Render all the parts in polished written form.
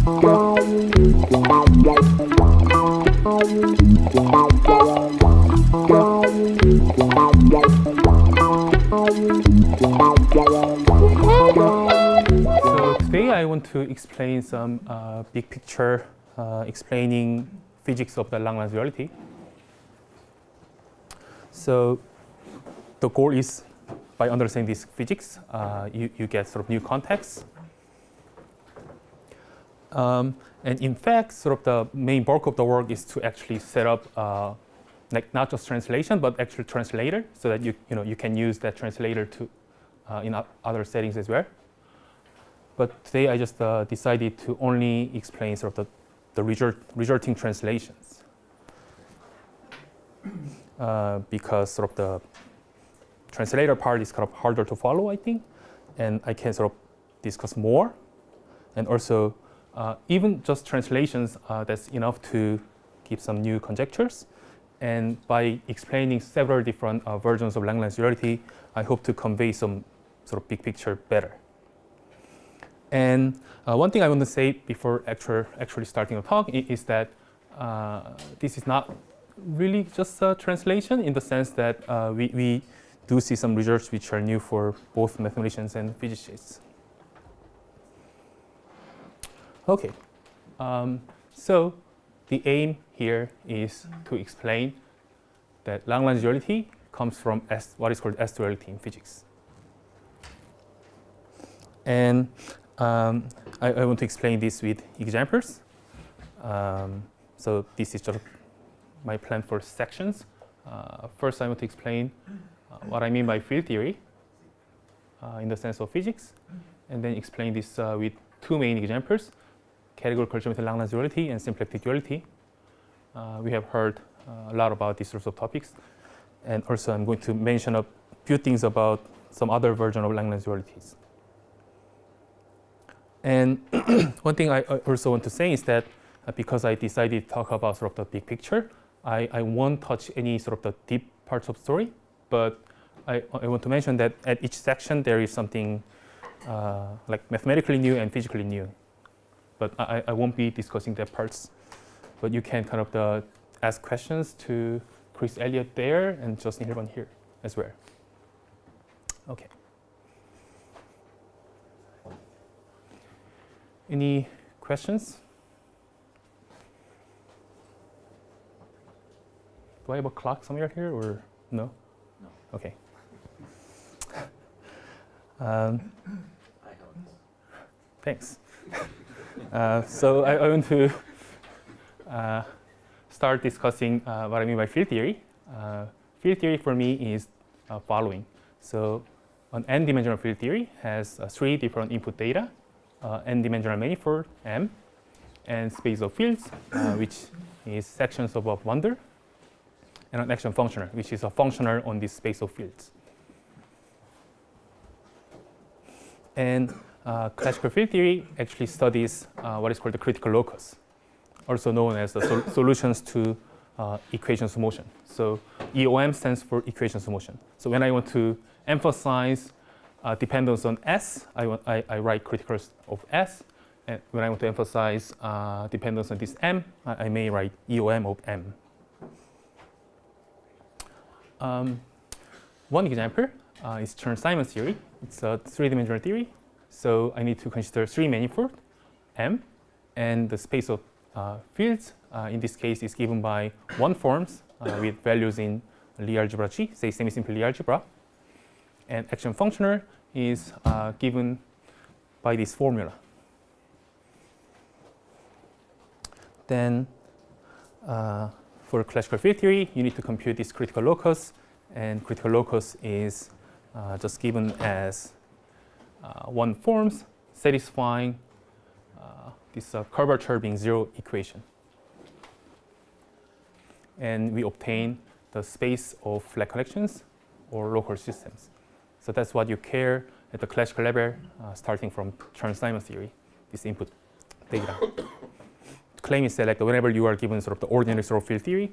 So today I want to explain some big picture explaining physics of the Langlands duality. So the goal is, by understanding this physics, you get sort of new context. And in fact, sort of the main bulk of the work is to actually set up like not just translation, but actual translator, so that you can use that translator to in other settings as well. But today I just decided to only explain sort of the resulting translations because sort of the translator part is kind of harder to follow, I think, and I can sort of discuss more. And also, even just translations, that's enough to give some new conjectures. And by explaining several different versions of Langlands duality, I hope to convey some sort of big picture better. And one thing I want to say before actually starting the talk is that this is not really just a translation, in the sense that we do see some results which are new for both mathematicians and physicists. Okay, so the aim here is to explain that Langlands duality comes from what is called S-duality in physics. And I want to explain this with examples. So this is just my plan for sections. First, I want to explain what I mean by field theory in the sense of physics, and then explain this with two main examples: categorical geometry Langlands duality and symplectic duality. We have heard a lot about these sorts of topics, and also I'm going to mention a few things about some other version of Langlands dualities. And one thing I also want to say is that because I decided to talk about sort of the big picture, I won't touch any sort of the deep parts of the story, but I want to mention that at each section there is something like mathematically new and physically new. But I won't be discussing that parts. But you can kind of ask questions to Chris Elliott there and Justin Hilburn here as well. Okay. Any questions? Do I have a clock somewhere here, or no? No. Okay. Thanks. So I want to start discussing what I mean by field theory. Field theory for me is following. So an n-dimensional field theory has three different input data: n-dimensional manifold M, and space of fields, which is sections of a bundle, and an action functional, which is a functional on this space of fields. And classical field theory actually studies what is called the critical locus, also known as the solutions to equations of motion. So EOM stands for equations of motion. So when I want to emphasize dependence on S, I write criticals of S. And when I want to emphasize dependence on this M, I may write EOM of M. One example is Chern-Simons theory. It's a three-dimensional theory. So I need to consider three manifolds, M, and the space of fields, in this case, is given by one forms with values in Lie algebra G, say semi-simple Lie algebra. And action functional is given by this formula. Then for classical field theory, you need to compute this critical locus, and critical locus is just given as one forms satisfying this curvature being zero equation. And we obtain the space of flat connections or local systems. So that's what you care at the classical level, starting from Chern-Simons theory, this input data. The claim is that like whenever you are given sort of the ordinary sort of field theory,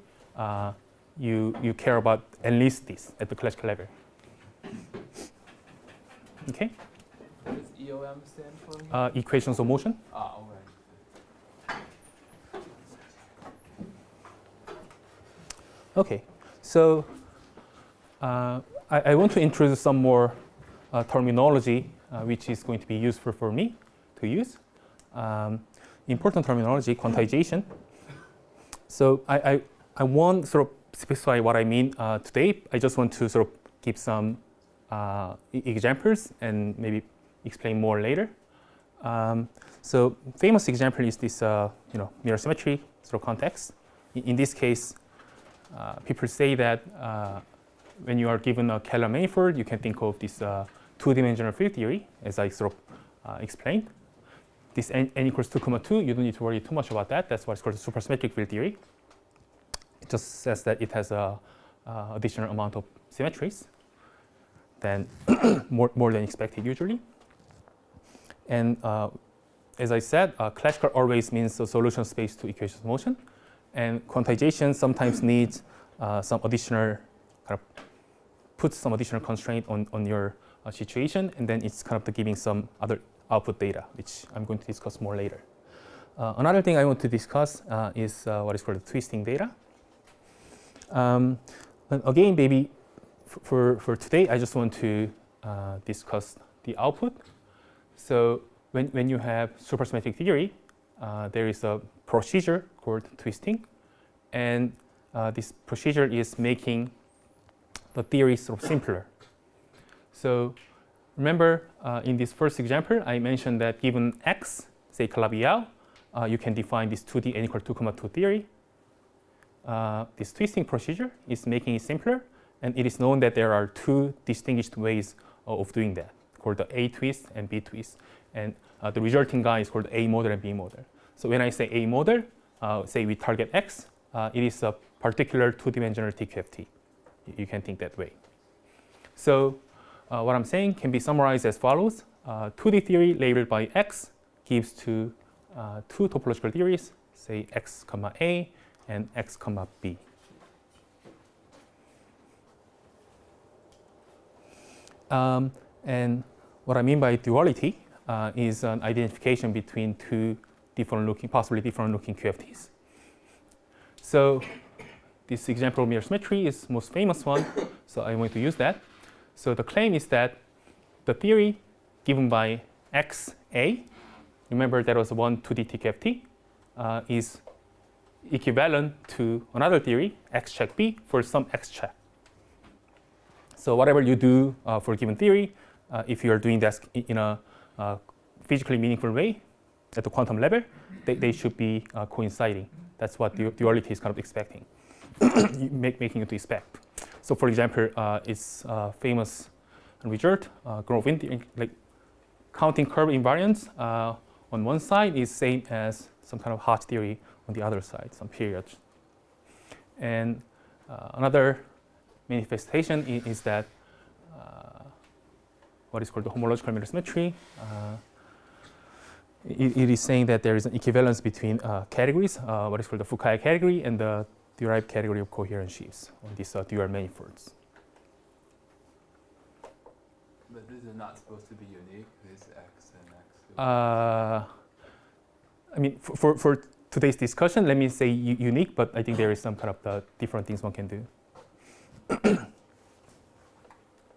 you care about at least this at the classical level. Okay? What does EOM stand for? Equations of motion. Ah, all right. Okay, so I want to introduce some more terminology which is going to be useful for me to use. Important terminology, quantization. So I won't sort of specify what I mean today. I just want to sort of give some examples and maybe explain more later. So famous example is this mirror symmetry sort of context. In this case, people say that when you are given a Kähler manifold, you can think of this two-dimensional field theory, as I sort of explained. This n equals 2,2, you don't need to worry too much about that. That's what's called the supersymmetric field theory. It just says that it has a additional amount of symmetries than more than expected usually. And as I said, classical always means a solution space to equations of motion. And quantization sometimes needs some additional, puts some additional constraint on your situation, and then it's kind of giving some other output data, which I'm going to discuss more later. Another thing I want to discuss is what is called the twisting data. Again, maybe for today, I just want to discuss the output. So when you have supersymmetric theory, there is a procedure called twisting, and this procedure is making the theory sort of simpler. So remember, in this first example, I mentioned that given x, say Calabi-Yau, you can define this 2D n equal 2,2 theory. This twisting procedure is making it simpler, and it is known that there are two distinguished ways of doing that, called the A twist and B twist. And the resulting guy is called A model and B model. So when I say A model, say we target x, it is a particular two-dimensional TQFT. You can think that way. So what I'm saying can be summarized as follows. 2D theory labeled by x gives to two topological theories, say x, A and x, B. And what I mean by duality is an identification between two possibly different looking QFTs. So this example of mirror symmetry is most famous one, so I'm going to use that. So the claim is that the theory given by XA, remember that was one 2D TQFT, is equivalent to another theory, X check B, for some X check. So whatever you do for a given theory, if you are doing that in a physically meaningful way at the quantum level, they should be coinciding. That's what the duality is kind of expecting, making it to expect. So for example, it's famous result, growth like counting curve invariance on one side is same as some kind of Hodge theory on the other side, some period. And another manifestation is that what is called the homological mirror symmetry. It is saying that there is an equivalence between categories, what is called the Fukaya category and the derived category of coherent sheaves on these dual manifolds. But this is not supposed to be unique, this X and X. I mean, for today's discussion, let me say unique, but I think there is some kind of different things one can do.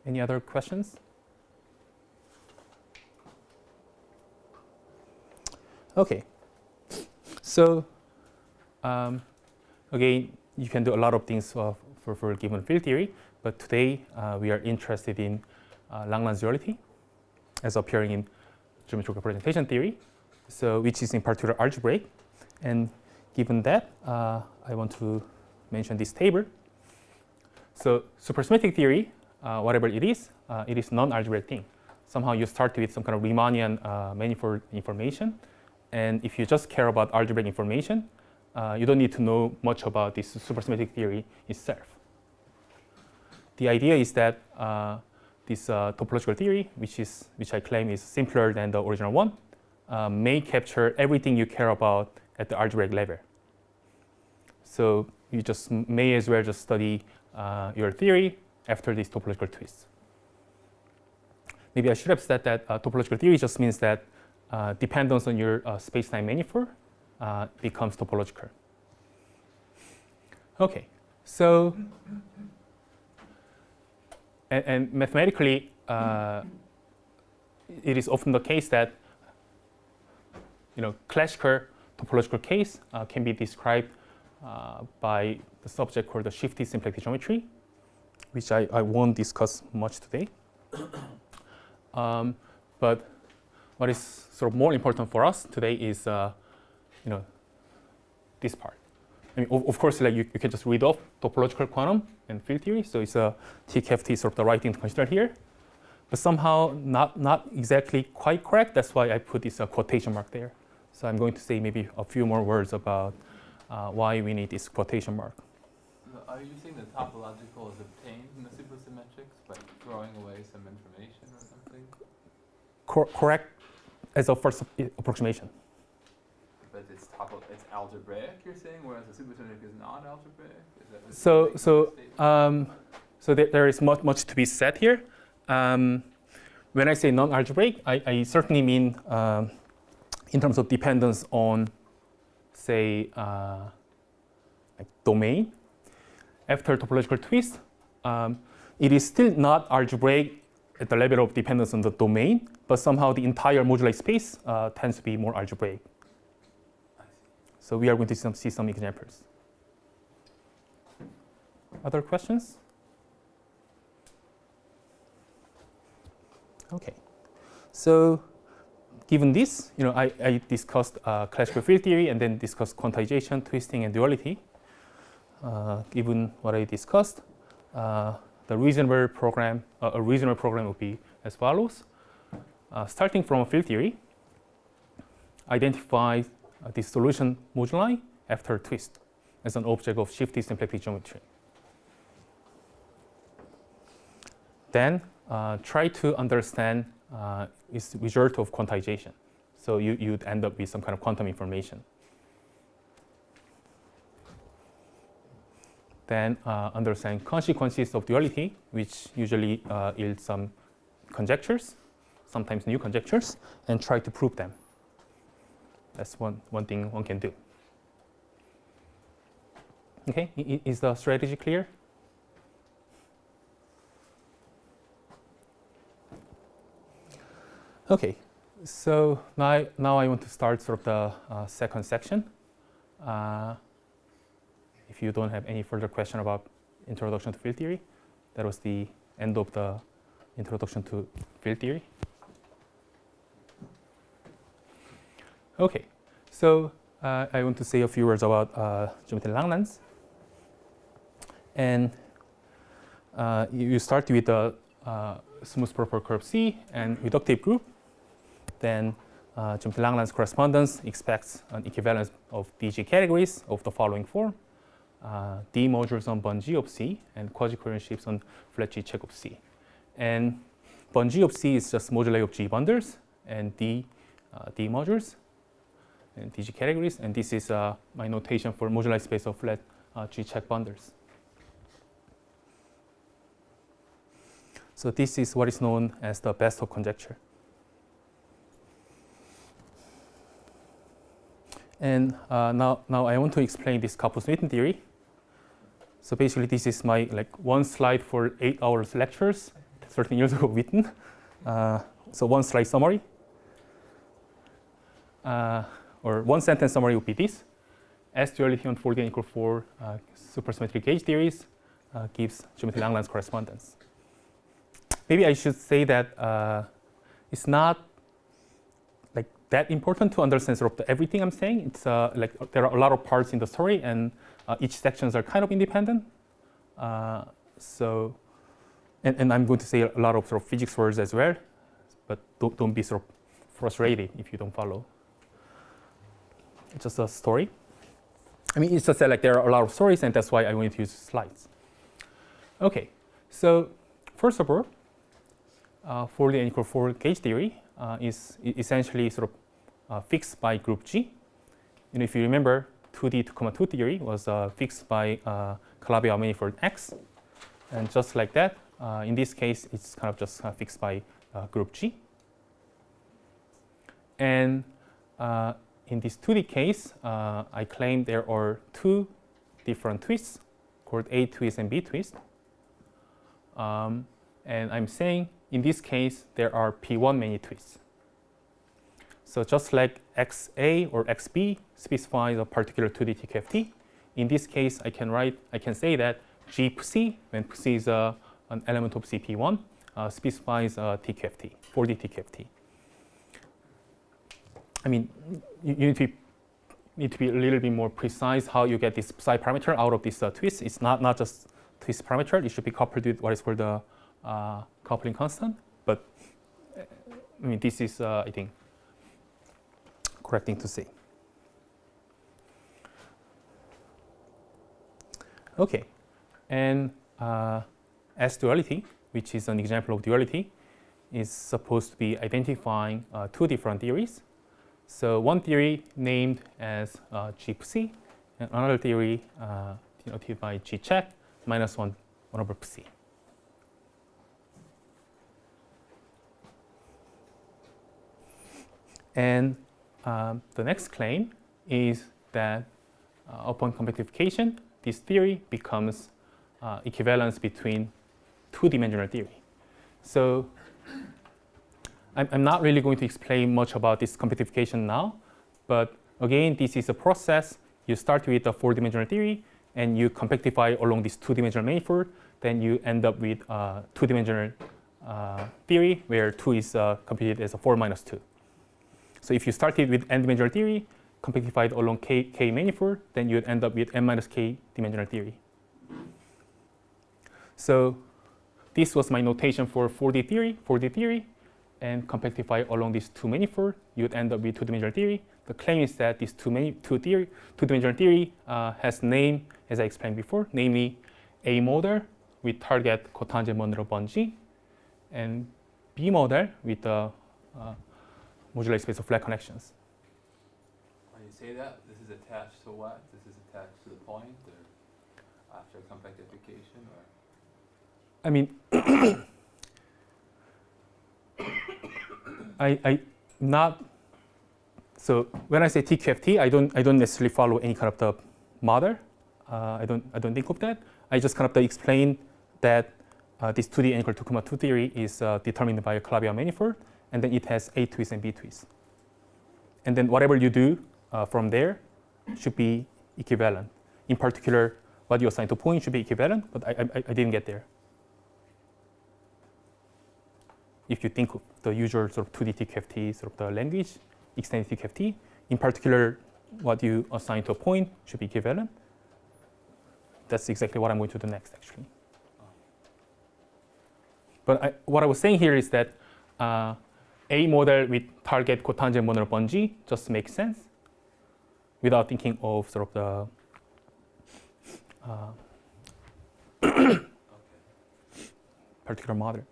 Any other questions? Okay. So again, you can do a lot of things for a given field theory, but today we are interested in Langlands duality as appearing in geometrical representation theory, so which is in particular algebraic. And given that, I want to mention this table. So supersymmetric theory, whatever it is non-algebraic thing. Somehow you start with some kind of Riemannian manifold information, and if you just care about algebraic information, you don't need to know much about this supersymmetric theory itself. The idea is that this topological theory, which I claim is simpler than the original one, may capture everything you care about at the algebraic level. So you just may as well just study your theory after this topological twist. Maybe I should have said that topological theory just means that dependence on your space-time manifold becomes topological. Okay, So, and mathematically, it is often the case that classical topological case can be described by the subject called the shifted symplectic geometry, which I won't discuss much today. But what is sort of more important for us today is this part. I mean, of course, like you can just read off topological quantum and field theory, so it's a TKFT sort of the right thing to consider here, but somehow not exactly quite correct. That's why I put this quotation mark there. So I'm going to say maybe a few more words about why we need this quotation mark. Are you saying the topological is obtained in the supersymmetrics by throwing away some information or something? Correct as a first approximation. But it's algebraic, you're saying, whereas the supersymmetric is not algebraic? Is that so there is much to be said here. When I say non-algebraic, I certainly mean in terms of dependence on, say, like domain. After topological twist, it is still not algebraic at the level of dependence on the domain, but somehow the entire moduli space tends to be more algebraic. So we are going to see some examples. Other questions? Okay. So given this, I discussed classical field theory and then discussed quantization, twisting, and duality. Given what I discussed, a reasonable program would be as follows. Starting from field theory, identify the solution moduli after twist as an object of shifted symplectic geometry. Then try to understand its result of quantization. So you'd end up with some kind of quantum information. Then understand consequences of duality, which usually yield some conjectures, sometimes new conjectures, and try to prove them. That's one thing one can do. Okay, is the strategy clear? Okay, so now I want to start sort of the second section. If you don't have any further question about introduction to field theory, that was the end of the introduction to field theory. Okay, so I want to say a few words about geometry Langlands. And you start with the smooth proper curve C and reductive group. Then geometry Langlands correspondence expects an equivalence of DG categories of the following form. D modules on bun G of C and quasi-coherent shapes on flat G check of C. And bun G of C is just moduli of G bundles and D modules and DG categories. And this is my notation for moduli space of flat G check bundles. So this is what is known as the Bestov conjecture. And now I want to explain this Kapus-Newton theory. So basically, this is my one slide for 8 hours lectures, 13 years ago written. So one slide summary, or one sentence summary would be this: S duality on 4D equal 4 supersymmetric gauge theories gives geometry Langlands correspondence. Maybe I should say that it's not that important to understand sort of everything I'm saying. It's there are a lot of parts in the story, and each sections are kind of independent. So, and I'm going to say a lot of sort of physics words as well, but don't be sort of frustrated if you don't follow. It's just a story. I mean, it's just that there are a lot of stories, and that's why I wanted to use slides. Okay, so first of all, 4D equal 4 gauge theory is essentially sort of fixed by group G. If you remember, 2D 2,2 theory was fixed by Calabi manifold X. And just like that, in this case, it's kind of just fixed by group G. And in this 2D case, I claim there are two different twists called A twist and B twist. And I'm saying in this case there are P1 many twists. So just like XA or XB specifies a particular 2D TQFT, in this case I can say that GC, when C is an element of CP1, specifies a TQFT, 4D TQFT. I mean, you need to be a little bit more precise how you get this psi parameter out of this twist. It's not just twist parameter. It should be coupled with what is called the coupling constant. But I mean, this is I think correct thing to say. Okay, and S-duality, which is an example of duality, is supposed to be identifying two different theories. So one theory named as G_C, and another theory denoted by G check minus 1 over C. And the next claim is that upon compactification, this theory becomes equivalence between two-dimensional theory. So I'm not really going to explain much about this compactification now, but again, this is a process. You start with a four-dimensional theory, and you compactify along this two-dimensional manifold. Then you end up with a two-dimensional theory where 2 is computed as a 4 minus 2. So if you started with n-dimensional theory, compactified along k manifold, then you'd end up with n minus k dimensional theory. So this was my notation for 4D theory, and compactify along these two manifold, you'd end up with two-dimensional theory. The claim is that this two-dimensional theory has name, as I explained before, namely A model with target cotangent bundle of Bunge, and B model with the moduli space of flat connections. When you say that, this is attached to what? This is attached to the point, or after compactification, or? I mean, I not. So when I say TQFT, I don't necessarily follow any kind of the model. I don't think of that. I just kind of explain that this 2D n equal to 2,2 theory is determined by a Calabi-Yau manifold, and then it has A twist and B twist. And then whatever you do from there should be equivalent. In particular, what you assign to point should be equivalent, but I didn't get there. If you think of the usual sort of 2D TQFT, sort of the language, extended TQFT, in particular, what you assign to a point should be equivalent. That's exactly what I'm going to do next, actually. But what I was saying here is that A model with target cotangent bundle of Bunge just makes sense without thinking of sort of the particular model.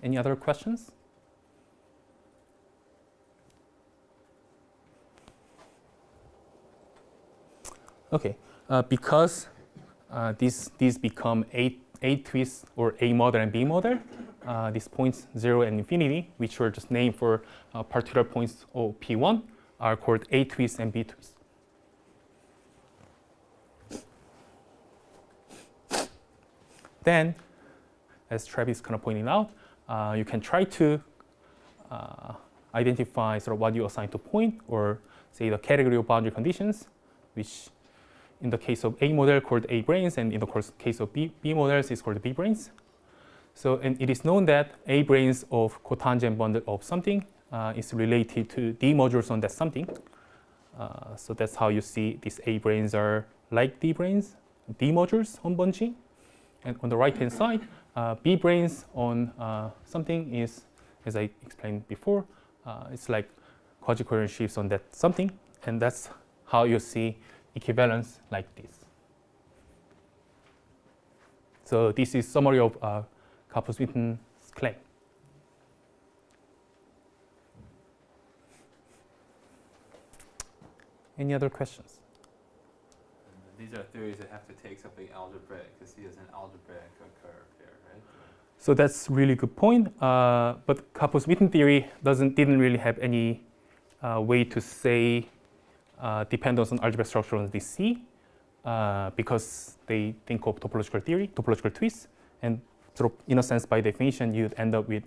Any other questions? Okay, because these become A twist or A model and B model, these points 0 and infinity, which were just named for particular points of P1, are called A twist and B twist. Then, as Travis kind of pointed out, you can try to identify sort of what you assign to point, or say the category of boundary conditions, which in the case of A model called A branes, and in the case of B models is called B branes. So, and it is known that A branes of cotangent bundle of something is related to D modules on that something. So that's how you see these A branes are like D branes, D modules on Bunge. And on the right-hand side, B branes on something is, as I explained before, it's like quasi-coherent shifts on that something, and that's how you see equivalence like this. So this is summary of Kaplan-Witten claim. Any other questions? These are theories that have to take something algebraic to see as an algebraic curve here, right? So that's really good point. But Kaplan-Witten theory didn't really have any way to say dependence on algebraic structure on this C. because they think of topological theory, topological twists, and sort of, in a sense, by definition, you'd end up with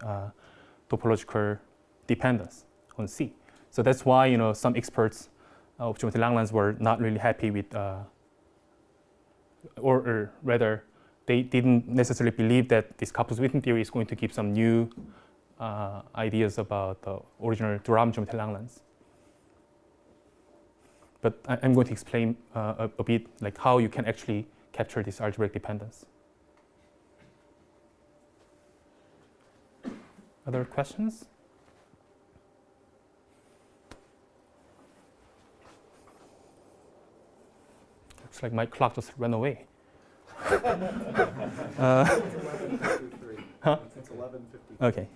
topological dependence on C. So that's why some experts of geometry Langlands were not really happy with, or rather, they didn't necessarily believe that this Kapus-Witten theory is going to give some new ideas about the original Durham geometry Langlands. But I'm going to explain a bit like how you can actually capture this algebraic dependence. Other questions? Looks like my clock just ran away. It's 11:53. Huh? It's 11:53. Okay.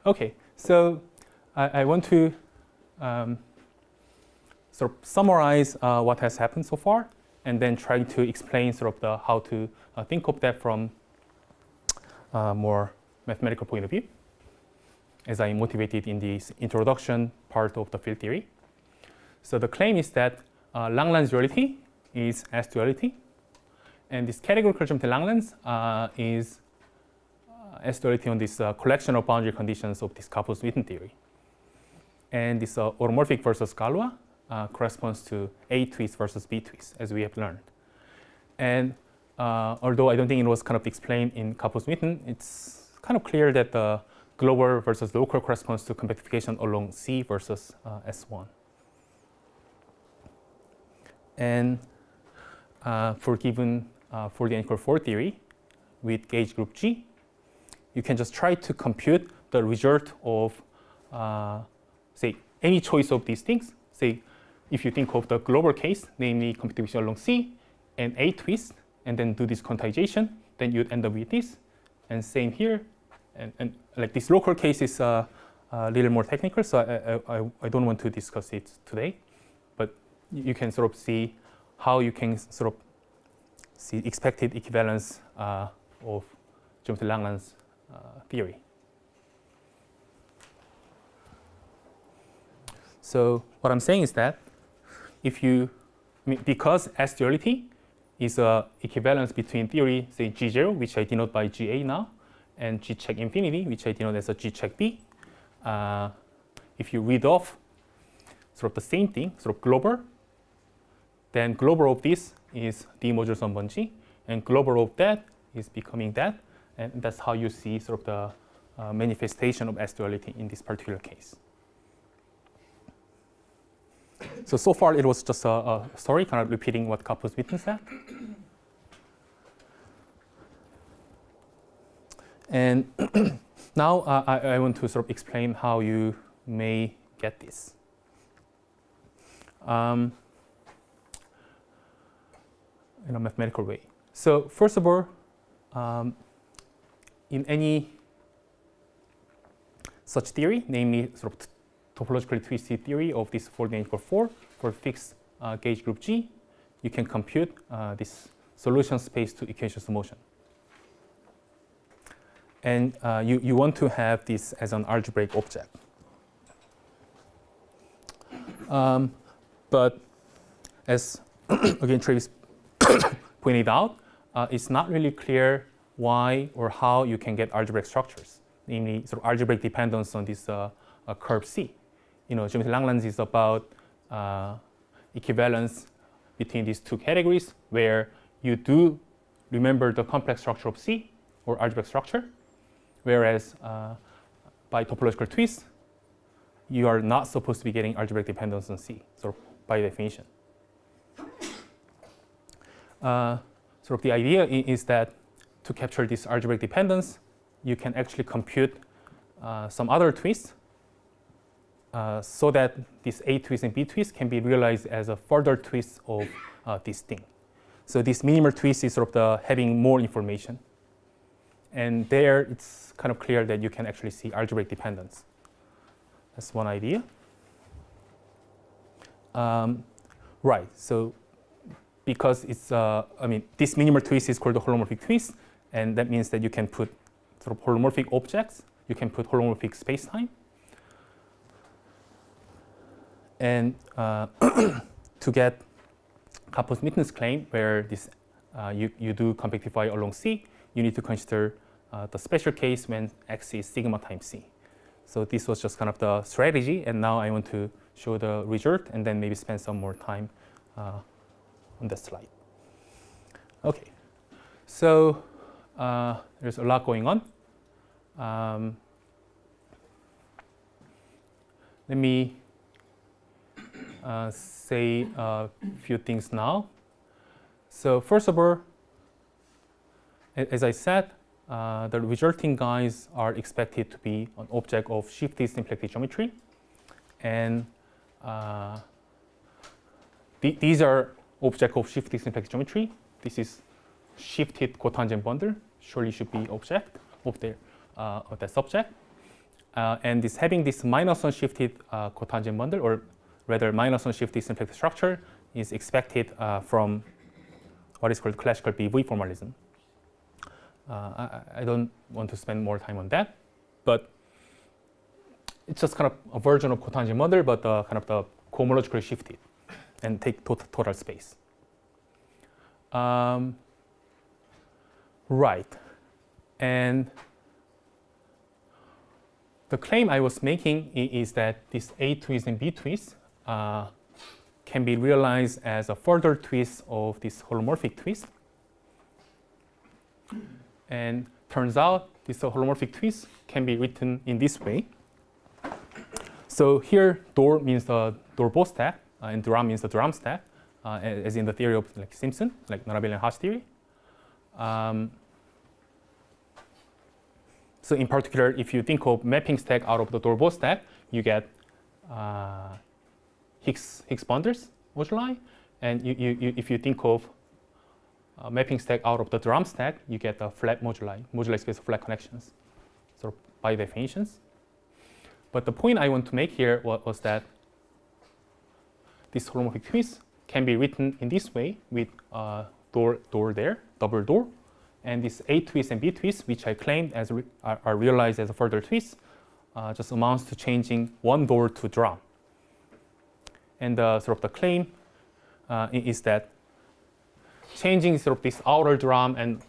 Okay, so I want to sort of summarize what has happened so far, and then try to explain sort of how to think of that from a more mathematical point of view, as I motivated in this introduction part of the field theory. So the claim is that Langlands duality is S duality, and this categorical geometry Langlands is S duality on this collection of boundary conditions of this Kapus-Witten theory. And this holomorphic versus Galois corresponds to A twist versus B twist, as we have learned. And although I don't think it was kind of explained in Kapus-Witten, it's kind of clear that the global versus local corresponds to compactification along C versus S1. And for given for the n equal 4 theory with gauge group G, you can just try to compute the result of, say, any choice of these things. Say, if you think of the global case, namely compactification along C and A twist, and then do this quantization, then you'd end up with this. And same here. And like this local case is a little more technical, so I don't want to discuss it today. But you can sort of see how you can sort of see expected equivalence of geometry Langlands theory. So what I'm saying is that if you, because S duality is a equivalence between theory, say G0, which I denote by GA now, and G check infinity, which I denote as a G check B, if you read off sort of the same thing, sort of global, then global of this is D modulo 1 G, and global of that is becoming that, and that's how you see sort of the manifestation of S duality in this particular case. So far it was just a story, kind of repeating what Kapus-Witten said. And now I want to sort of explain how you may get this. In a mathematical way. So first of all, in any such theory, namely sort of topologically twisted theory of this 4 n equal 4 for fixed gauge group G, you can compute this solution space to equations of motion. And you want to have this as an algebraic object. But as again Travis pointed out, it's not really clear why or how you can get algebraic structures, namely sort of algebraic dependence on this curve C. Geometry Langlands is about equivalence between these two categories, where you do remember the complex structure of C or algebraic structure, whereas by topological twist, you are not supposed to be getting algebraic dependence on C, sort of by definition. Sort of the idea is that to capture this algebraic dependence, you can actually compute some other twists so that this A twist and B twist can be realized as a further twist of this thing. So this minimal twist is sort of the having more information. And there it's kind of clear that you can actually see algebraic dependence. That's one idea. Right, so because it's, this minimal twist is called the holomorphic twist, and that means that you can put sort of holomorphic objects, you can put holomorphic spacetime. And to get Kaplan-Smithn's claim, where this you do convectify along C, you need to consider the special case when X is sigma times C. So this was just kind of the strategy, and now I want to show the result and then maybe spend some more time on the slide. Okay, so there's a lot going on. Let me say a few things now. So first of all, as I said, the resulting guys are expected to be an object of shifted symplectic geometry, and these are object of shifted symplectic geometry. This is shifted cotangent bundle. Surely should be object of the subject, and this having this minus one shifted cotangent bundle, or rather minus one shifted symplectic structure, is expected from what is called classical BV formalism. I don't want to spend more time on that, but it's just kind of a version of cotangent bundle, but kind of the cohomologically shifted and take total space. Right, and the claim I was making is that this A twist and B twist can be realized as a further twist of this holomorphic twist. And turns out this holomorphic twist can be written in this way. So here, Dor means the Dor-Bo stack, and Duram means the Duram stack, as in the theory of like Simpson, like non-abelian Hash theory. So in particular, if you think of mapping stack out of the Dor-Bo stack, you get Higgs bundles moduli, and if you think of mapping stack out of the Duram stack, you get a flat moduli space of flat connections, sort of by definitions. But the point I want to make here was that this holomorphic twist can be written in this way with Dor there, double Dor, and this A twist and B twist, which I claimed as are realized as a further twist, just amounts to changing one Dor to Duram. And sort of the claim is that changing sort of this outer Duram and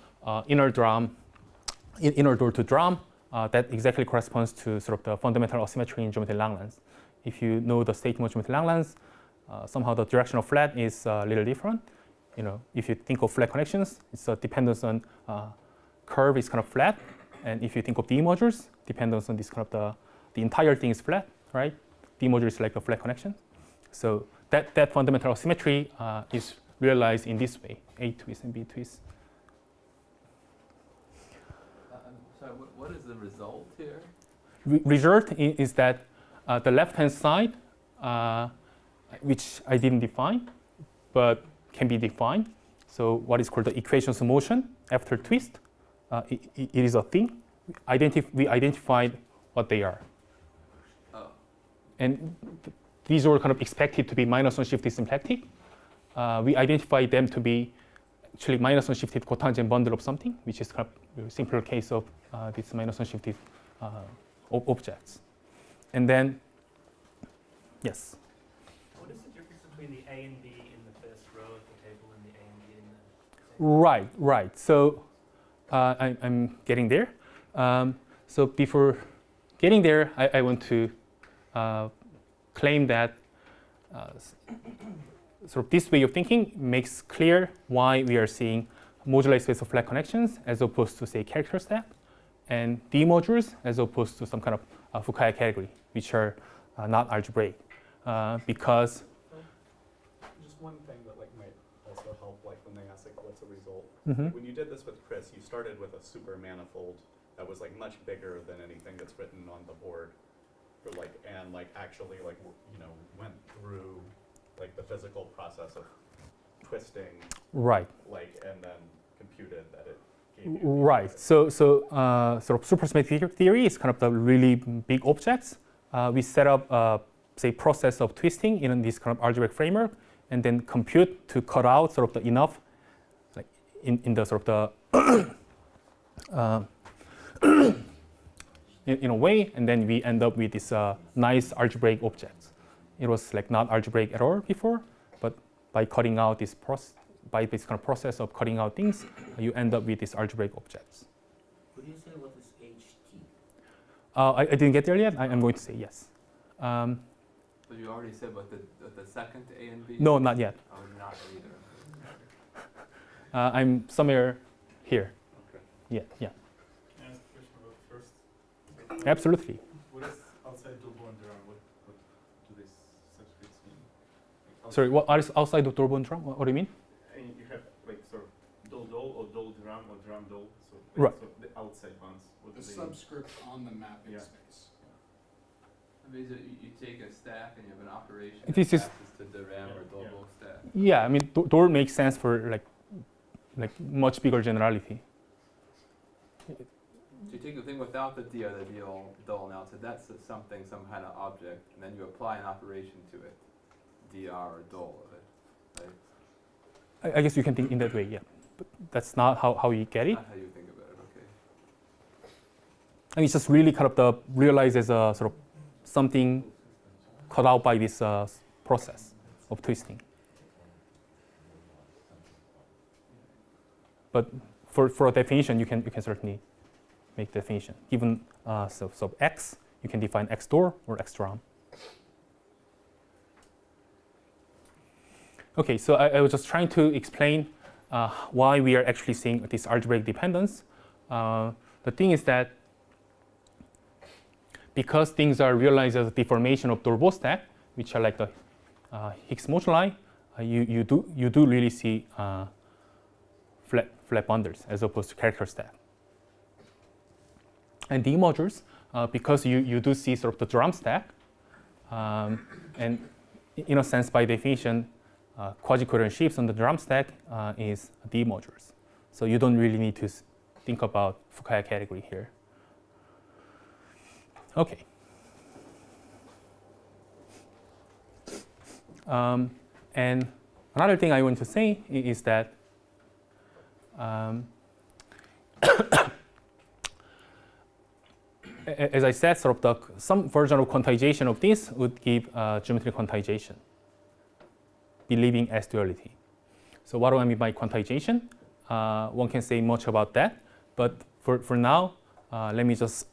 inner Dor to Duram, that exactly corresponds to sort of the fundamental asymmetry in geometry Langlands. If you know the state of geometry Langlands, somehow the direction of flat is a little different. You know, if you think of flat connections, it's a dependence on curve is kind of flat, and if you think of D modules, dependence on this kind of the entire thing is flat, right? D module is like a flat connection. So that fundamental asymmetry is realized in this way, A twist and B twist. I'm sorry, what is the result here? Result is that the left-hand side, which I didn't define, but can be defined. So what is called the equations of motion after twist, it is a thing. We identified what they are. Oh. And these were kind of expected to be minus one shifted symplectic. We identified them to be actually minus one shifted cotangent bundle of something, which is kind of a simpler case of these minus one shifted objects. And then, yes? What is the difference between the A and B in the first row of the table and the A and B in the second? Right. So I'm getting there. So before getting there, I want to claim that sort of this way of thinking makes clear why we are seeing moduli space of flat connections as opposed to, say, character stack, and D modules as opposed to some kind of Fukaya category, which are not algebraic, because. Just one thing that like might also help, like when they ask like what's the result. Mm-hmm. When you did this with Chris, you started with a super manifold that was like much bigger than anything that's written on the board, for like and like actually like went through like the physical process of twisting, Right. like, and then computed that it gave you. Right. So sort of supersymmetric theory is kind of the really big objects. We set up, say, process of twisting in this kind of algebraic framework, and then compute to cut out sort of the enough, like in the sort of the in a way, and then we end up with this nice algebraic objects it was like not algebraic at all before, but by cutting out this by this kind of process of cutting out things, you end up with these algebraic objects. Could you say what is HT? I didn't get there yet. I'm going to say yes. So you already said what the second A and B? No, not yet. Oh, not either. I'm somewhere here. Okay. Yeah. Can I ask a question about first? Absolutely. What is outside Dolbo and Durham? What do these subscripts mean? Like Sorry, what is outside of Dolbo and Drum? What do you mean? And you have like sort of Dol or Dol Durham or Durham Dol. So Right. So the outside ones. What The do they mean? subscript on the mapping Yeah. space. I mean, so you take a stack and you have an operation This that is- passes to the RAM or Dolbo stack. Yeah, I mean, Dol makes sense for like much bigger generality. So you take the thing without the D or the Dol now, so that's something, some kind of object, and then you apply an operation to it, dr or Dol of it, right? I guess you can think in that way, yeah. But that's not how you get it. Not how you think about it, okay. And it's just really kind of realized as a sort of something cut out by this process of twisting. But for a definition, you can certainly make definition. Given so x, you can define x door or x drum. Okay, so I was just trying to explain why we are actually seeing this algebraic dependence. The thing is that because things are realized as a deformation of Dolbo stack, which are like the Higgs moduli, you do really see flat bundles as opposed to character stack. And D modules, because you do see sort of the drum stack, and in a sense, by definition, quasi-coherent shapes on the drum stack is D modules. So you don't really need to think about Fukaya category here. Okay. And another thing I want to say is that as I said, sort of some version of quantization of this would give geometric quantization, believing as duality. So what do I mean by quantization? One can say much about that, but for now, let me just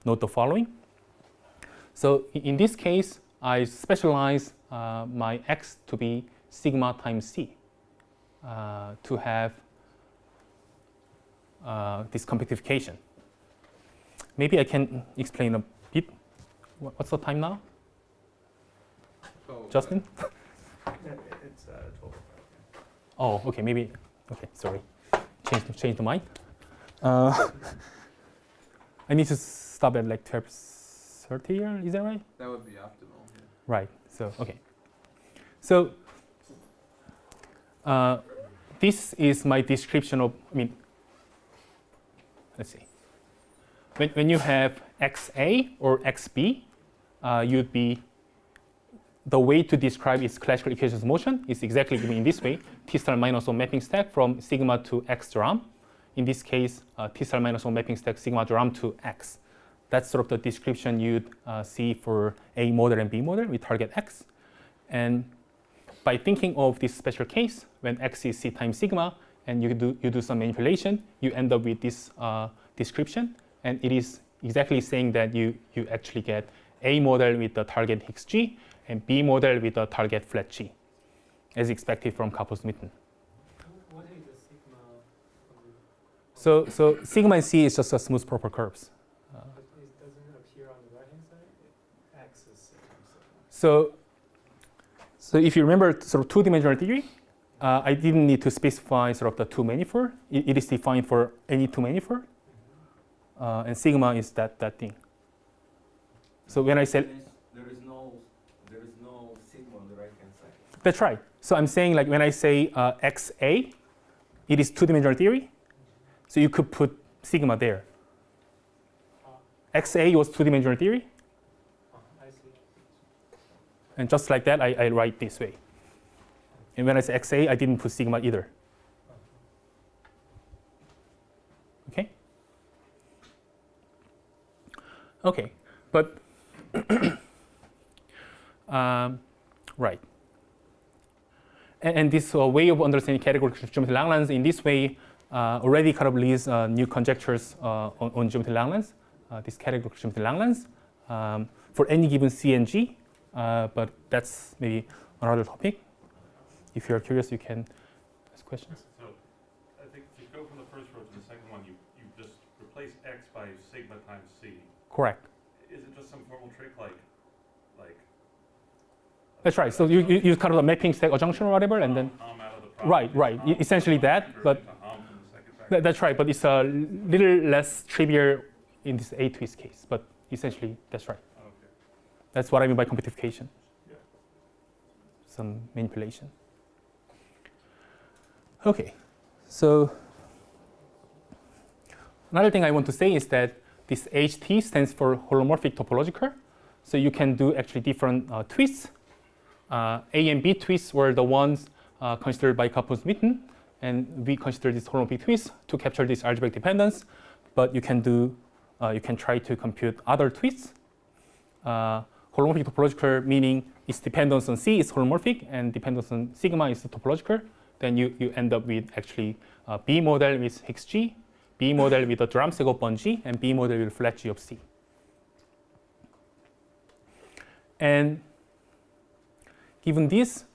note the following. So in this case, I specialize my x to be sigma times c to have this compactification. Maybe I can explain a bit. What's the time now, So, Justin? It's 12. Oh, okay, maybe. Okay, sorry. Change the mind. I need to stop at like 12:30. Is that right? that would be optimal. Yeah. Right. So okay. So this is my description of. I mean, let's see. When you have XA or XB, you'd be the way to describe its classical equations of motion is exactly in this way: T star minus 1 mapping stack from sigma to X drum. In this case, T star minus 1 mapping stack sigma drum to X. That's sort of the description you'd see for A model and B model with target X. And by thinking of this special case, when X is C times sigma, and you do some manipulation, you end up with this description. And it is exactly saying that you actually get A model with the target Higgs G and B model with the target flat G, as expected from Kapos-Mitten. What is the sigma? So sigma and C is just a smooth proper curves. But it doesn't appear on the right hand side? X is sigma. So if you remember sort of two-dimensional theory, I didn't need to specify sort of the two manifold. It is defined for any two manifold. And sigma is that thing. So when I said There is no sigma on the right hand side. that's right. So I'm saying like when I say XA, it is two-dimensional theory. So you could put sigma there. XA was two-dimensional theory. I see. And just like that, I write this way. And when I say XA, I didn't put sigma either. Okay? Okay, but Right. And this way of understanding categorical geometry Langlands in this way already kind of leads new conjectures on geometry Langlands, this categorical geometry Langlands, for any given C and G, but that's maybe another topic. If you're curious, you can ask questions. So I think if you go from the first row to the second one, you just replace x by sigma times c. Correct. Is it just some formal trick like That's right. So you use kind of a mapping stack adjunction or whatever, and then out of the right. Essentially that, but that's right. But it's a little less trivial in this A twist case. But essentially, that's right. Okay. That's what I mean by computification. Yeah. Some manipulation. Okay. So another thing I want to say is that this HT stands for holomorphic-topological. So you can do actually different twists. A and B twists were the ones considered by Kaplan-Smitten, and we consider this holomorphic twist to capture this algebraic dependence. But you can try to compute other twists. Holomorphic topological meaning its dependence on C is holomorphic and dependence on sigma is topological. Then you end up with actually B model with Higgs G, B model with a Dramsek of 1G, and B model with flat G of C. And given this,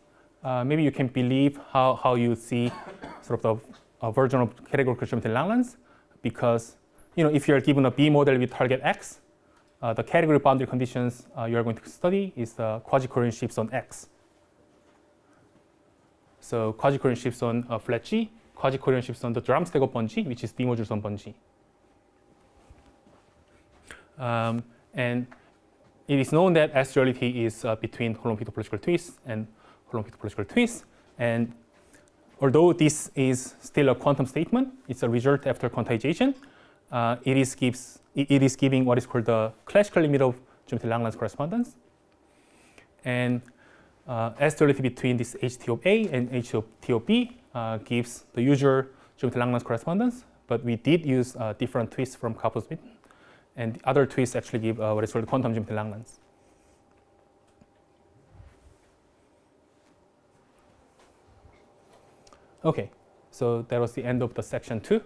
maybe you can believe how you see sort of a version of categorical geometry Langlands, because if you are given a B model with target X, the category boundary conditions you are going to study is the quasi-Coherent shifts on X. So quasi-Coherent shifts on flat G, quasi-Coherent shifts on the Dramsek of 1G, which is D modules on 1G. And it is known that S duality is between holomorphic-topological twists and holomorphic-topological twists. And although this is still a quantum statement, it's a result after quantization. It is giving what is called the classical limit of geometry Langlands correspondence. And S duality between this HT of A and HT of B gives the usual geometry Langlands correspondence. But we did use different twists from Kaplan-Smitten. And the other twists actually give what is called quantum geometry Langlands. Okay, so that was the end of the section 2.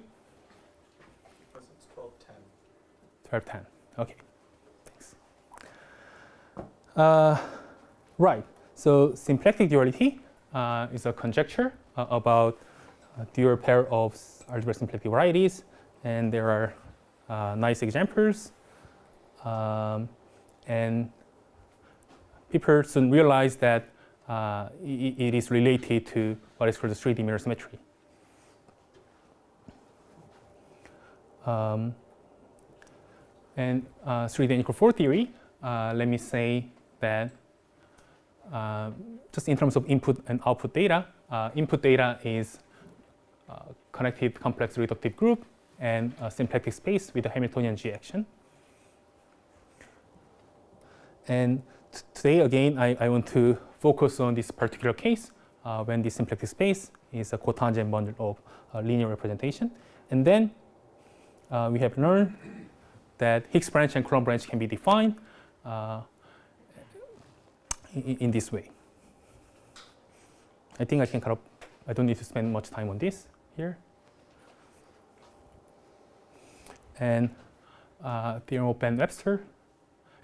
It's 12:10. 12:10. Okay, thanks. Right. So symplectic duality is a conjecture about a dual pair of algebraic symplectic varieties, and there are nice examples, and people soon realize that it is related to what is called the 3D mirror symmetry. And 3D n equal 4 theory, let me say that just in terms of input and output data, input data is connected complex reductive group and a symplectic space with a Hamiltonian G action. And today, again, I want to focus on this particular case when the symplectic space is a cotangent bundle of linear representation. And then we have learned that Higgs branch and Coulomb branch can be defined in this way. I think I don't need to spend much time on this here. And theorem of Ben-Webster.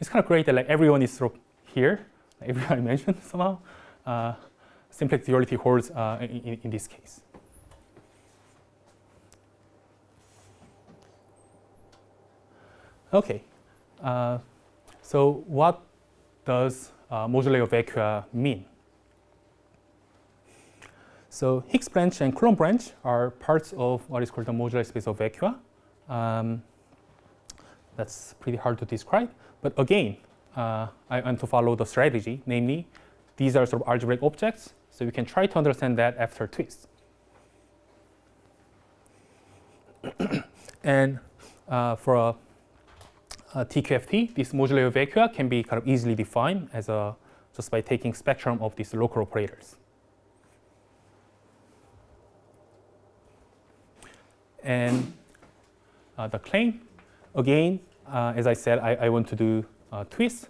It's kind of great that everyone is sort of here, everyone I mentioned somehow. Symplectic duality holds in this case. Okay, so what does moduli of vacua mean? So Higgs branch and Coulomb branch are parts of what is called the moduli space of vacua. That's pretty hard to describe, but again, I want to follow the strategy, namely, these are sort of algebraic objects, so we can try to understand that after twists. And for a TQFT, this moduli of vacua can be kind of easily defined as just by taking spectrum of these local operators. And the claim, again, as I said, I want to do twists.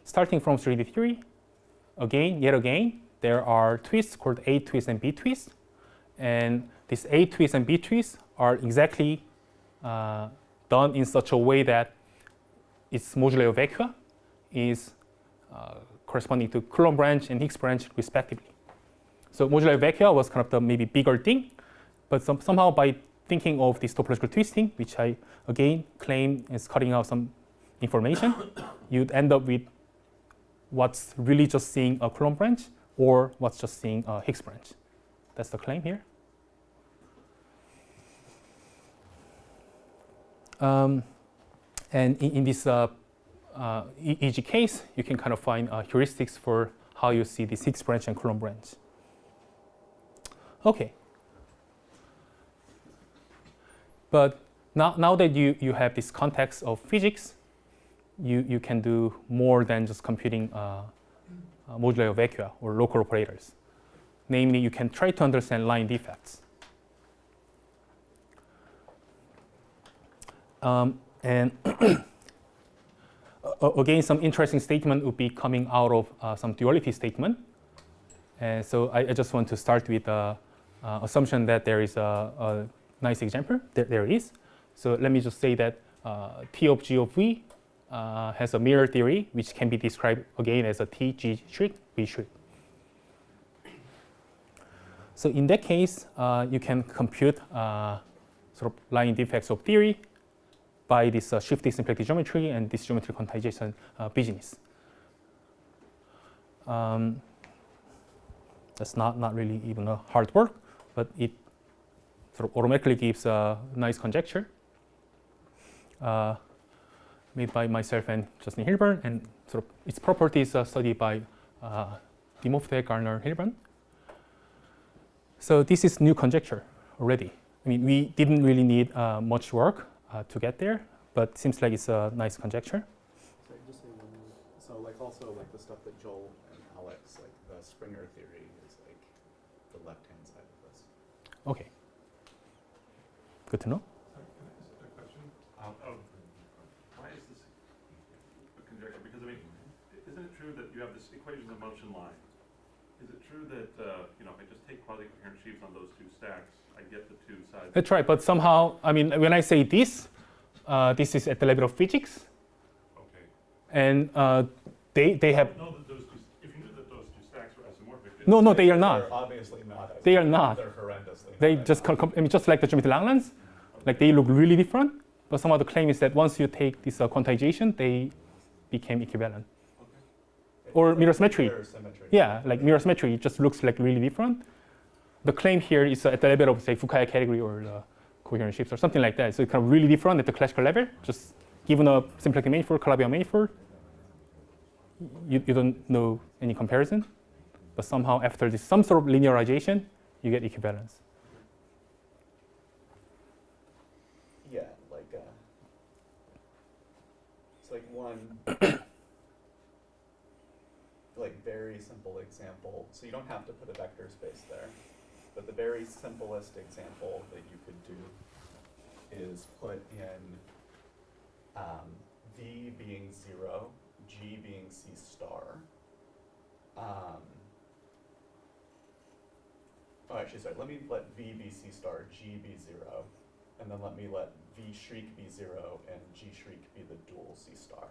Starting from 3D theory, yet again, there are twists called A twist and B twist. And these A twists and B twists are exactly done in such a way that its modulo vacua is corresponding to Coulomb branch and Higgs branch respectively. So modulo vacua was kind of the maybe bigger thing, but somehow by thinking of this topological twisting, which I again claim is cutting out some information, you'd end up with what's really just seeing a Coulomb branch or what's just seeing a Higgs branch. That's the claim here. And in this easy case, you can kind of find heuristics for how you see this Higgs branch and Coulomb branch. Okay. But now that you have this context of physics, you can do more than just computing modulo vacua or local operators. Namely, you can try to understand line defects. And again, some interesting statement would be coming out of some duality statement. And so I just want to start with the assumption that there is a nice example. There is. So let me just say that T of G of V has a mirror theory, which can be described again as a T, G shriek, V shriek. So in that case, you can compute sort of line defects of theory by this shifty symplectic geometry and this geometry quantization business. That's not really even a hard work, but it sort of automatically gives a nice conjecture made by myself and Justin Hilburn, and sort of its properties studied by Dimofte, Garner, Hilburn. So this is new conjecture already. I mean, we didn't really need much work to get there, but seems like it's a nice conjecture. So just say one more. So like also like the stuff that Joel and Alex, like the Springer theory is like the left-hand side of this. Okay. Good to know. Sorry, can I ask a question? Why is this a conjecture? Because I mean, isn't it true that you have this equation of motion line? Is it true that if I just take quasi-coherent sheaves on those two stacks, I get the two sides? That's right, but somehow, I mean, when I say this, this is at the level of physics, Okay. and they have. No, that those two, if you knew that those two stacks were isomorphic. No, they are not. They're obviously not. They are not. They're horrendously. They just just like the geometry Langlands, like they look really different. But somehow the claim is that once you take this quantization, they became equivalent. Or mirror symmetry. Yeah, like mirror symmetry, it just looks like really different. The claim here is at the level of say Fukaya category or the coherent shapes or something like that. So it's kind of really different at the classical level. Just given a symplectic manifold, Calabi manifold, you don't know any comparison. But somehow after this some sort of linearization, you get equivalence. Yeah, like it's like one like very simple example. So you don't have to put a vector space there, but the very simplest example that you could do is put in V being 0, G being C star. Actually, sorry, let me let V be C star, G be 0, and then let me let V shriek be 0 and G shriek be the dual C star.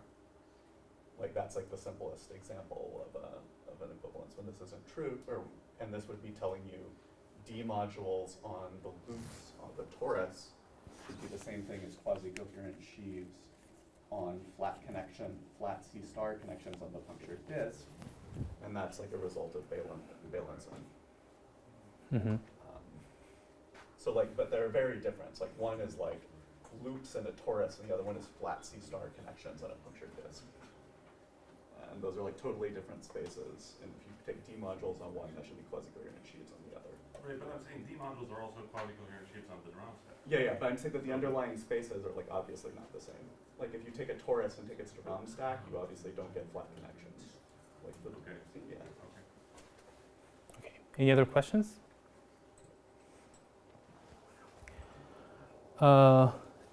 Like that's like the simplest example of an equivalence when this isn't true, and this would be telling you D modules on the loops on the torus should be the same thing as quasi-coherent sheaves on flat C star connections on the punctured disk, and that's like a result of Bailenson. Mm-hmm. So like, but they're very different. Like one is like loops in a torus, and the other one is flat C star connections on a punctured disk. And those are like totally different spaces. And if you take D modules on one, that should be quasi-coherent sheaves on the other. Right, but I'm saying D modules are also quasi-coherent sheaves on the Durand set. Yeah, but I'm saying that the underlying spaces are like obviously not the same. Like if you take a torus and take its Durand stack, you obviously don't get flat connections. Like the, Okay. Yeah. Okay. Any other questions?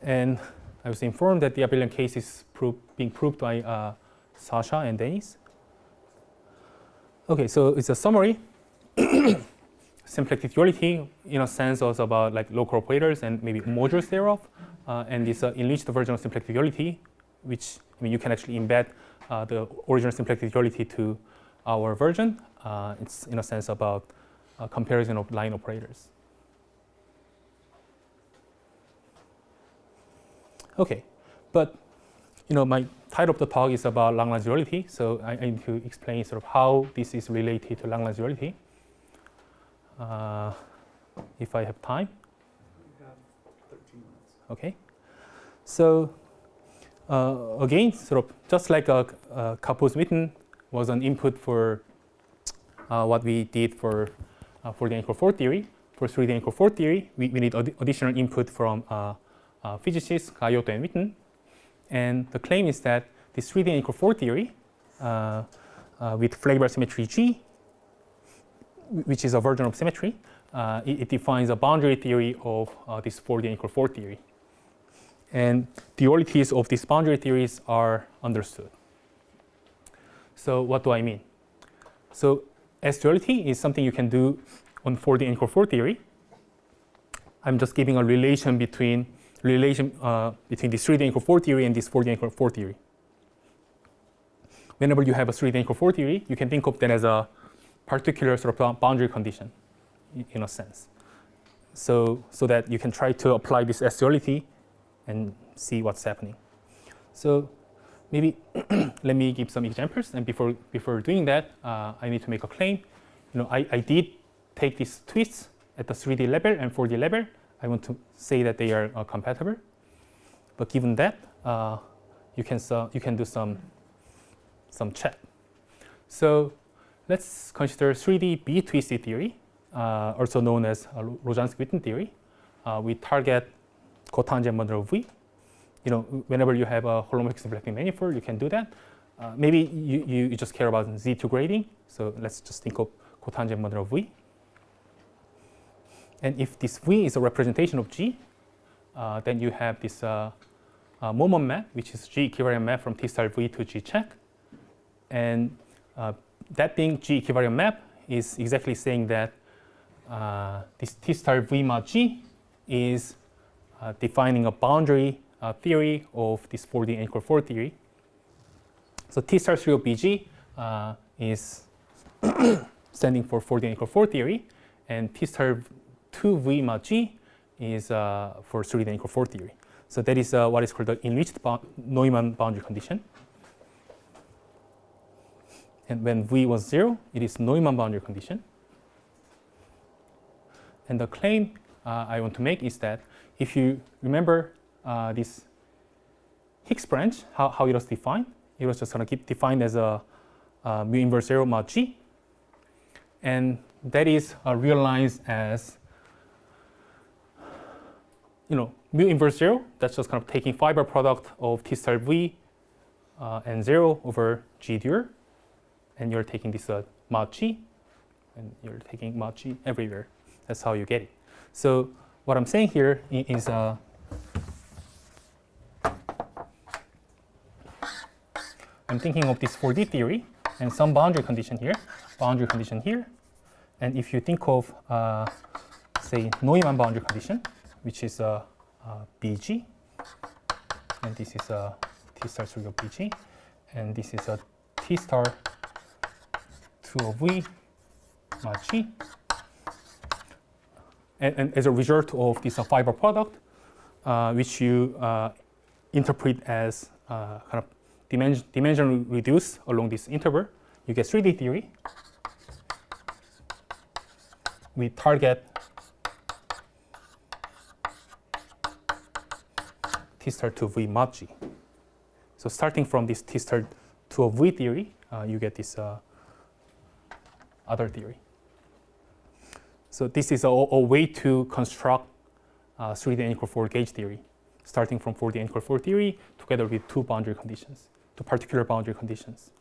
And I was informed that the abelian case is being proved by Sasha and Dennis. Okay, so it's a summary. Symplectic duality, in a sense, was about like local operators and maybe modules thereof, and this enriched version of symplectic duality, which you can actually embed the original symplectic duality to our version. It's in a sense about comparison of line operators. Okay, but my title of the talk is about Langlands duality, so I need to explain sort of how this is related to Langlands duality. If I have time. We have 13 minutes. Okay. So again, sort of just like a Kapos-Witten was an input for what we did for the anchor-4 theory. For 3D anchor-4 theory, we need additional input from physicists Guyot and Witten. And the claim is that this 3D anchor-4 theory with flexible symmetry G, which is a version of symmetry, it defines a boundary theory of this 4D anchor-4 theory. And dualities of these boundary theories are understood. So what do I mean? So S-duality is something you can do on 4D anchor-4 theory. I'm just giving a relation between this 3D anchor-4 theory and this 4D anchor-4 theory. Whenever you have a 3D anchor-4 theory, you can think of that as a particular sort of boundary condition, in a sense. So that you can try to apply this S-duality and see what's happening. So maybe let me give some examples. And before doing that, I need to make a claim. I did take these twists at the 3D level and 4D level. I want to say that they are compatible. But given that, you can do some check. So let's consider 3D B-twisted theory, also known as Rojansky-Witten theory. We target cotangent model of V. Whenever you have a holomorphic symplectic manifold, you can do that. Maybe you just care about Z2 grading. So let's just think of cotangent model of V. And if this V is a representation of G, then you have this moment map, which is G equivariant map from T star V to G check. And that being G equivariant map is exactly saying that this T star V mod G is defining a boundary theory of this 4D anchor-4 theory. So T star 3 of BG is standing for 4D anchor-4 theory, and T star 2V mod G is for 3D anchor-4 theory. So that is what is called the enriched Neumann boundary condition. And when V was 0, it is Neumann boundary condition. And the claim I want to make is that if you remember this Higgs branch, how it was defined, it was just going to defined as a mu inverse 0 mod G. And that is realized as mu inverse 0, that's just kind of taking fiber product of T star V and 0 over G dual. And you're taking this mod G, and you're taking mod G everywhere. That's how you get it. So what I'm saying here is I'm thinking of this 4D theory and some boundary condition here, and if you think of say Neumann boundary condition, which is BG, and this is a T star 3 of BG, and this is a T star 2 of V mod G. And as a result of this fiber product, which you interpret as kind of dimension reduced along this interval, you get 3D theory. We target T star 2 V mod G. So starting from this T star 2 of V theory, you get this other theory. So this is a way to construct 3D anchor-4 gauge theory, starting from 4D anchor-4 theory together with two particular boundary conditions.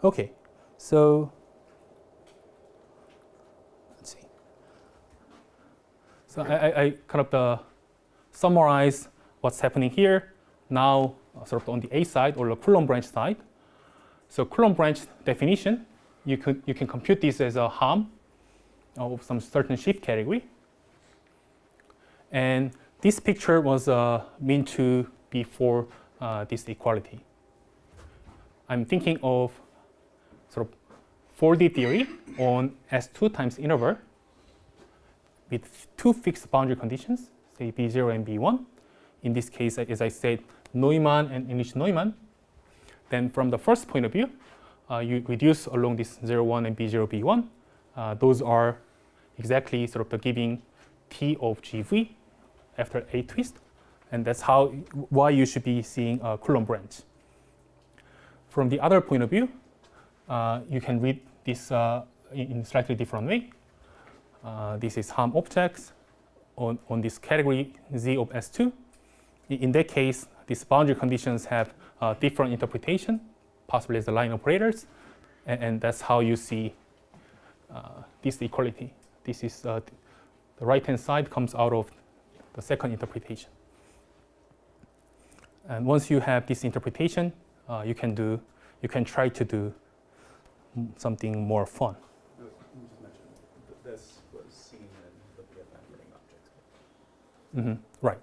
Okay, so let's see. So I kind of summarize what's happening here. Now sort of on the A side or the Coulomb branch side. So Coulomb branch definition, you can compute this as a harm of some certain shift category. And this picture was meant to be for this equality. I'm thinking of sort of 4D theory on S2 times interval with two fixed boundary conditions, say B0 and B1. In this case, as I said, Neumann and enriched Neumann. Then from the first point of view, you reduce along this 0, 1 and B0, B1. Those are exactly sort of the giving T of GV after a twist. And that's why you should be seeing a Coulomb branch. From the other point of view, you can read this in a slightly different way. This is harm objects on this category Z of S2. In that case, these boundary conditions have different interpretation, possibly as the line operators, and that's how you see this equality. This is the right-hand side comes out of the second interpretation. And once you have this interpretation, you can try to do something more fun. You just mentioned this was seen in the BFM ring objects. Mm-hmm. Right.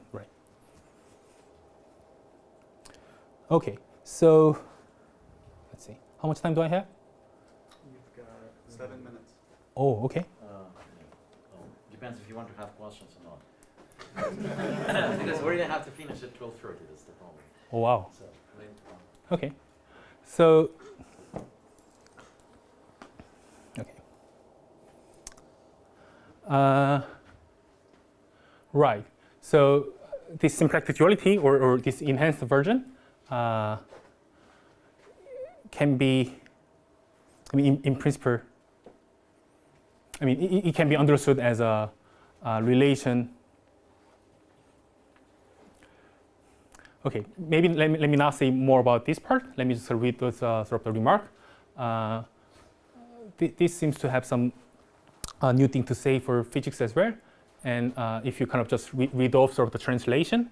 Okay, so let's see. How much time do I have? You've got 7 minutes. Oh, okay. Depends if you want to have questions or not. Because we really have to finish at 12:30. That's the problem. Oh, wow. So, Okay. So, okay. Right. So this symplectic duality or this enhanced version can be, in principle, it can be understood as a relation. Okay, maybe let me not say more about this part. Let me just read those sort of the remark. This seems to have some new thing to say for physics as well. And if you kind of just read off sort of the translation,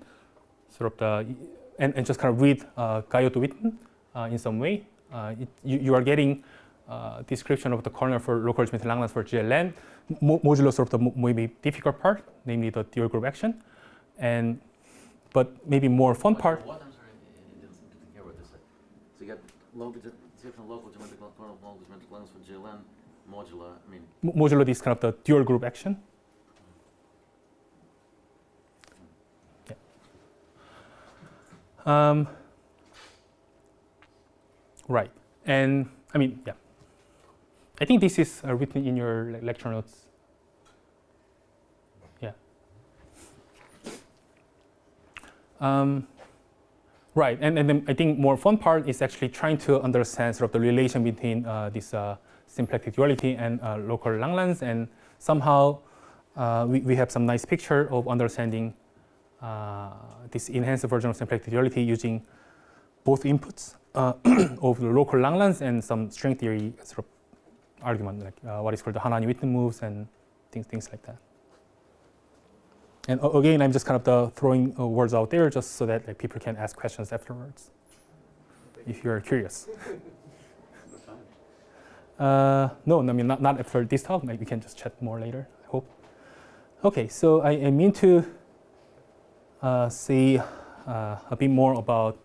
and just kind of read Guyot-Witten in some way, you are getting description of the kernel for local geometry Langlands for GLN, modulo sort of the maybe difficult part, namely the dual group action, but maybe more fun part. What? I'm sorry, I didn't hear what this said. So you got local geometrical kernel, local geometric Langlands for GLN, modulo. Modulo this kind of the dual group action. Yeah. Right, and yeah. I think this is written in your lecture notes. Yeah. Right, and then I think more fun part is actually trying to understand sort of the relation between this symplectic duality and local Langlands, and somehow we have some nice picture of understanding this enhanced version of symplectic duality using both inputs of the local Langlands and some string theory sort of argument, like what is called the Hanani-Witten moves and things like that. And again, I'm just kind of throwing words out there just so that people can ask questions afterwards, if you're curious. No, not after this talk. Maybe we can just chat more later, I hope. Okay, so I mean to say a bit more about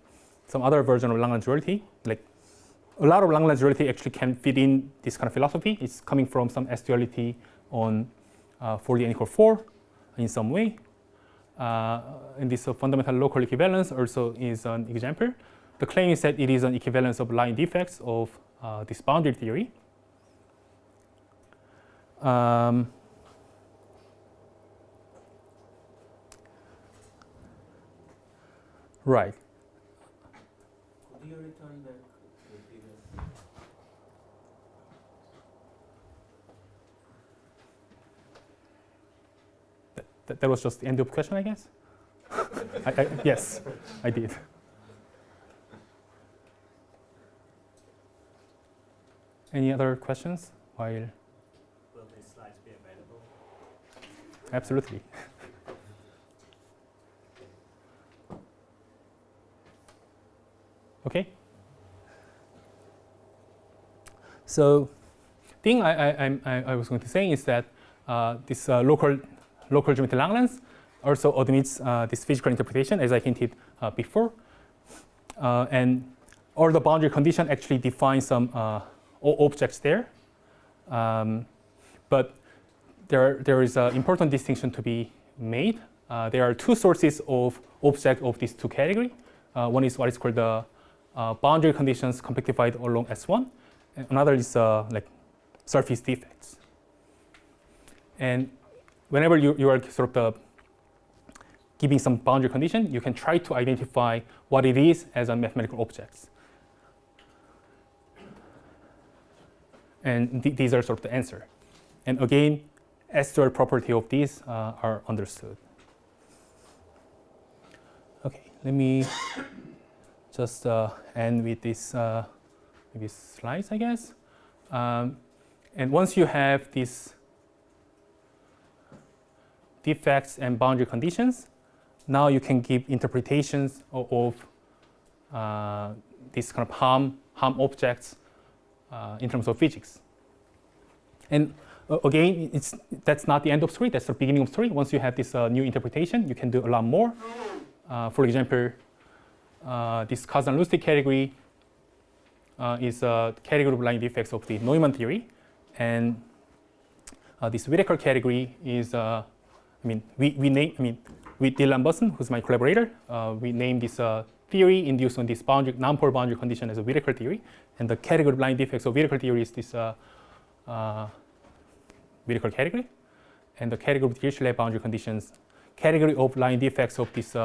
some other version of Langlands duality. Like a lot of Langlands duality actually can fit in this kind of philosophy. It's coming from some S-duality on 4D n equal 4 in some way. And this fundamental local equivalence also is an example. The claim is that it is an equivalence of line defects of this boundary theory. Right. Could you return back the previous? That was just the end of the question, I guess? Yes, I did. Any other questions? Will these slides be available? Absolutely. Okay. So, thing I was going to say is that this local geometry Langlands also admits this physical interpretation, as I hinted before, and all the boundary condition actually define some objects there, but there is an important distinction to be made. There are two sources of object of these two categories. One is what is called the boundary conditions compactified along S1, and another is like surface defects. And whenever you are sort of giving some boundary condition, you can try to identify what it is as a mathematical objects. And these are sort of the answer. And again, S2 property of these are understood. Okay, let me just end with this maybe slides, I guess. And once you have these defects and boundary conditions, now you can give interpretations of these kind of harm objects in terms of physics. And again, that's not the end of story, that's the beginning of story. Once you have this new interpretation, you can do a lot more. For example, this Kazan-Lustig category is a category of line defects of the Neumann theory. And this Whittaker category is, with Dylan Busson, who's my collaborator, we named this theory induced on this non-pole boundary condition as a Whittaker theory. And the category of line defects of Whittaker theory is this Whittaker category. And the category of Dirichlet boundary conditions, category of line defects of this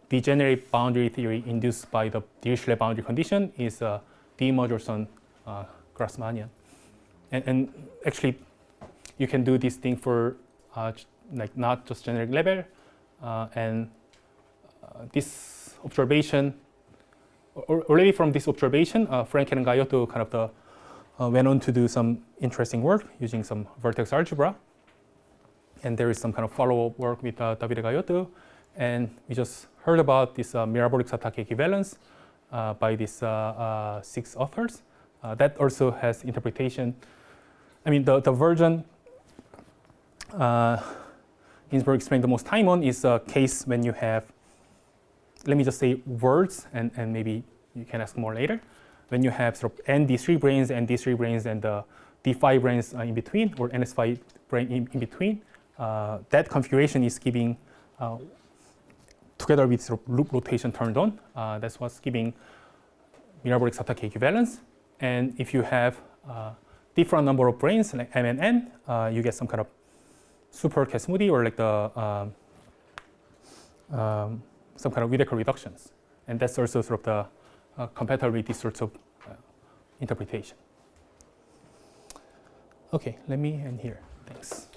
degenerate boundary theory induced by the Dirichlet boundary condition is D. Murchison Grassmannian. And actually, you can do this thing for like not just generic level. And this observation, already from this observation, Frank and Gaiotto kind of went on to do some interesting work using some vertex algebra. And there is some kind of follow-up work with Davide Gaiotto. And we just heard about this Mirabolic-Satake equivalence by these 6 authors. That also has interpretation. I mean, the version Ginsburg spent the most time on is a case when you have, let me just say words, and maybe you can ask more later. When you have sort of n D3 branes and D3 branes and the D5 branes in between, or NS5 brane in between, that configuration is giving, together with sort of loop rotation turned on, that's what's giving Mirabolic-Satake equivalence. And if you have different number of branes, like M and N, you get some kind of super K-smoothie or like the some kind of Whittaker reductions. And that's also sort of the compatible with these sorts of interpretation. Okay, let me end here. Thanks.